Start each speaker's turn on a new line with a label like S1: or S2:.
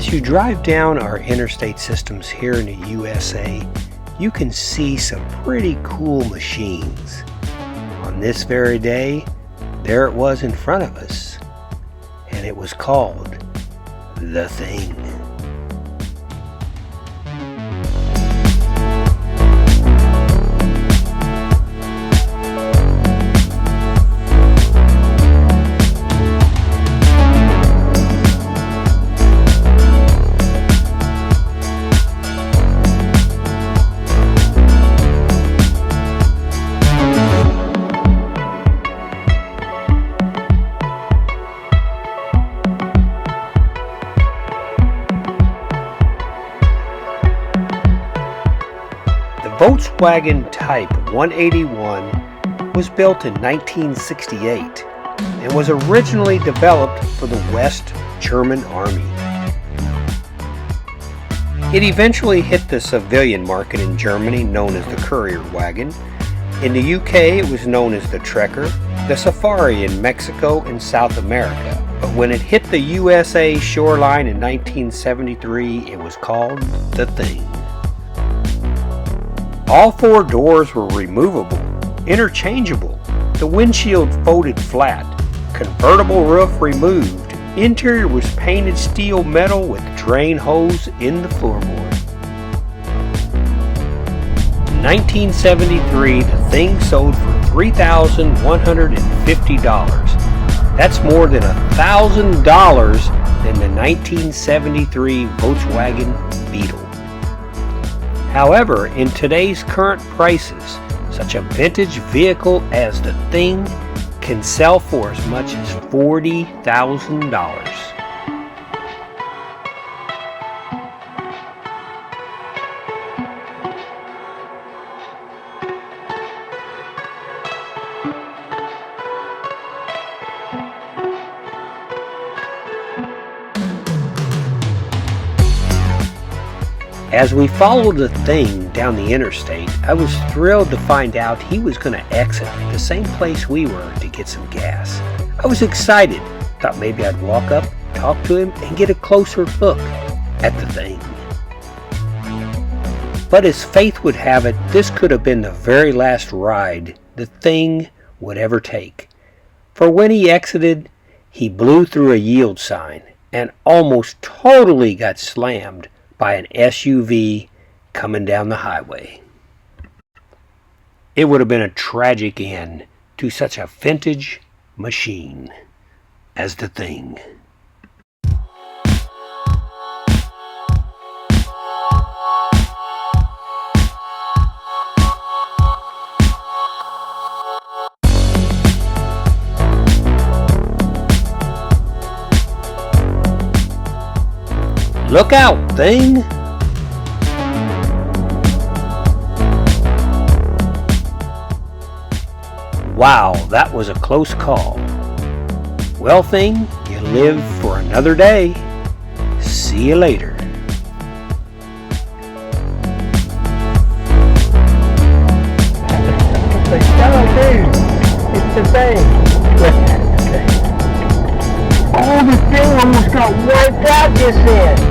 S1: As you drive down our interstate systems here in the USA, you can see some pretty cool machines. On this very day, there it was in front of us, and it was called the Thing. The Volkswagen Type 181 was built in 1968 and was originally developed for the West German Army. It eventually hit the civilian market in Germany, known as the courier wagon. In the UK, it was known as the Trekker, the Safari in Mexico and South America. But when it hit the USA shoreline in 1973, it was called the Thing. All four doors were removable, interchangeable, the windshield folded flat, convertible roof removed, interior was painted steel metal with drain holes in the floorboard. In 1973, the Thing sold for $3,150. That's more than $1,000 than the 1973 Volkswagen Beetle. However, in today's current prices, such a vintage vehicle as the Thing can sell for as much as $40,000. As we followed the Thing down the interstate, I was thrilled to find out he was going to exit the same place we were to get some gas. I was excited, thought maybe I'd walk up, talk to him, and get a closer look at the Thing. But as fate would have it, this could have been the very last ride the Thing would ever take. For when he exited, he blew through a yield sign and almost totally got slammed by an SUV coming down the highway. It would have been a tragic end to such a vintage machine as the Thing. Look out, Thing! Wow, that was a close call. Well, Thing, you live for another day. See you later.
S2: It's the Thing. Oh, the Thing almost got wiped out just then.